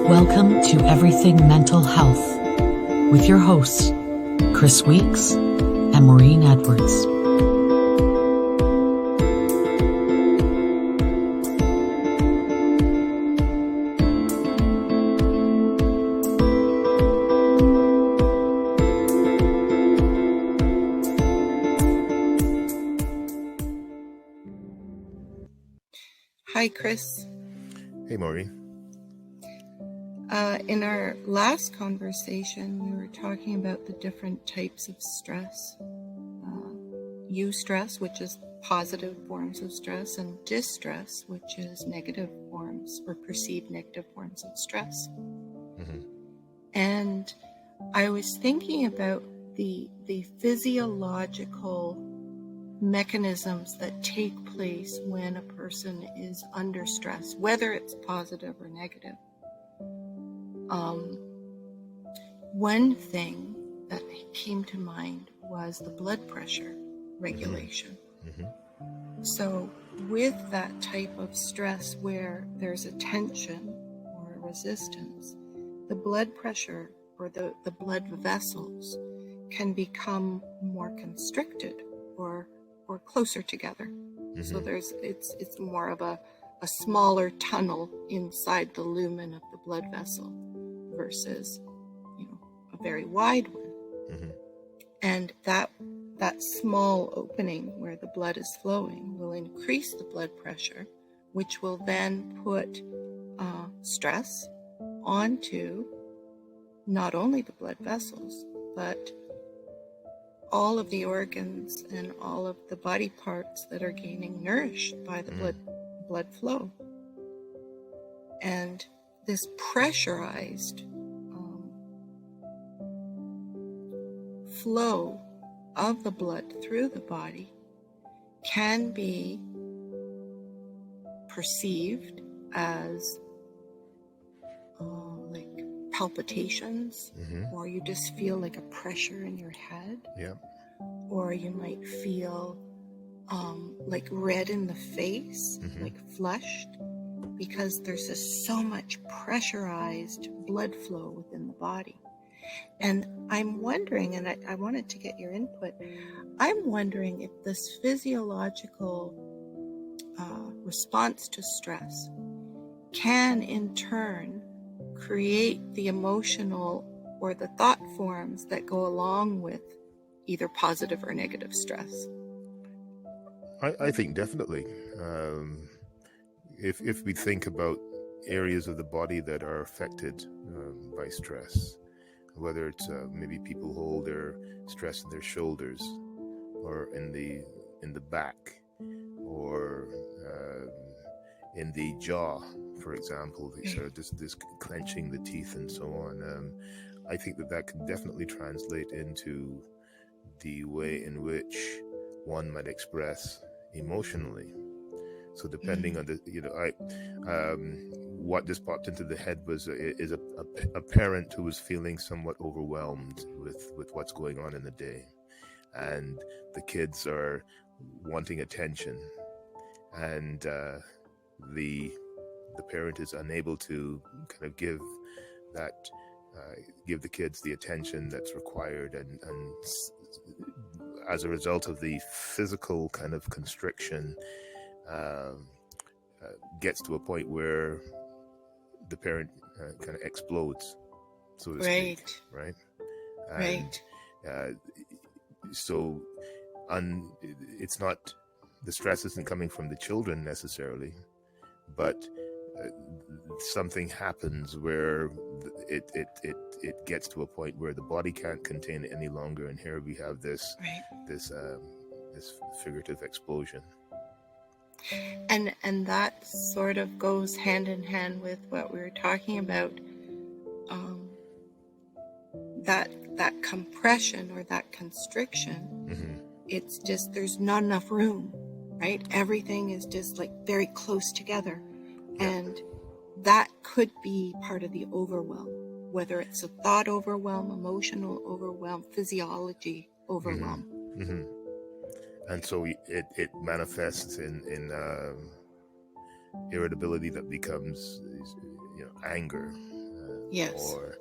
Welcome to Everything Mental Health with your hosts, Chris Weeks and Maureen Edwards. Hi, Chris. Hey, Maureen. In our last conversation, we were talking about the different types of stress. Eustress, which is positive forms of stress, and distress, which is negative forms or perceived negative forms of stress. Mm-hmm. And I was thinking about the physiological mechanisms that take place when a person is under stress, whether it's positive or negative. One thing that came to mind was the blood pressure regulation. Mm-hmm. So with that type of stress where there's a tension or a resistance, the blood pressure or the blood vessels can become more constricted or closer together. Mm-hmm. So it's more of a smaller tunnel inside the lumen of the blood vessel versus a very wide one. Mm-hmm. And that small opening where the blood is flowing will increase the blood pressure, which will then put stress onto not only the blood vessels, but all of the organs and all of the body parts that are getting nourished by the blood flow. And this pressurized flow of the blood through the body can be perceived as like palpitations, or you just feel like a pressure in your head. Yeah. Or you might feel like red in the face, like flushed, because there's just so much pressurized blood flow within the body. And I'm wondering, and I wanted to get your input, I'm wondering if this physiological response to stress can in turn create the emotional or the thought forms that go along with either positive or negative stress. I think definitely. If we think about areas of the body that are affected by stress, whether it's maybe people hold their stress in their shoulders or in the back or in the jaw, for example, this clenching the teeth and so on. I think that can definitely translate into the way in which one might express emotionally. So depending on what just popped into the head was a parent who was feeling somewhat overwhelmed with what's going on in the day, and the kids are wanting attention, and the parent is unable to kind of give the kids the attention that's required, and as a result of the physical kind of constriction, gets to a point where the parent kind of explodes, so to speak, right? And, so it's not, the stress isn't coming from the children necessarily, but something happens where it gets to a point where the body can't contain it any longer, and here we have this figurative explosion. And that sort of goes hand in hand with what we were talking about, that compression or that constriction. It's just, there's not enough room, right? Everything is just like very close together. And that could be part of the overwhelm, whether it's a thought overwhelm, emotional overwhelm, physiology overwhelm. And so it manifests in irritability that becomes anger, Yes. Or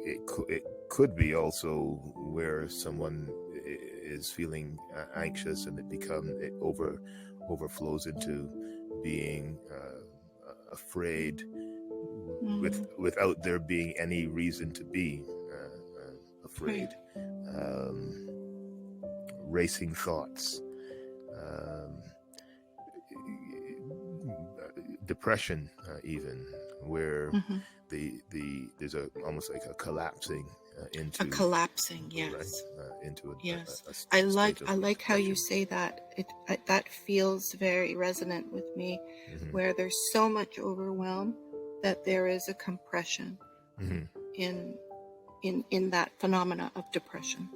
it could be also where someone is feeling anxious, and it overflows into being afraid without there being any reason to be afraid. Racing thoughts, depression, even where there's almost like a collapsing into a collapsing. Yes. right, into Yes. a I like state of how you depression. say that. That feels very resonant with me, Mhm. where there's so much overwhelm that there is a compression Mhm. in that phenomena of depression.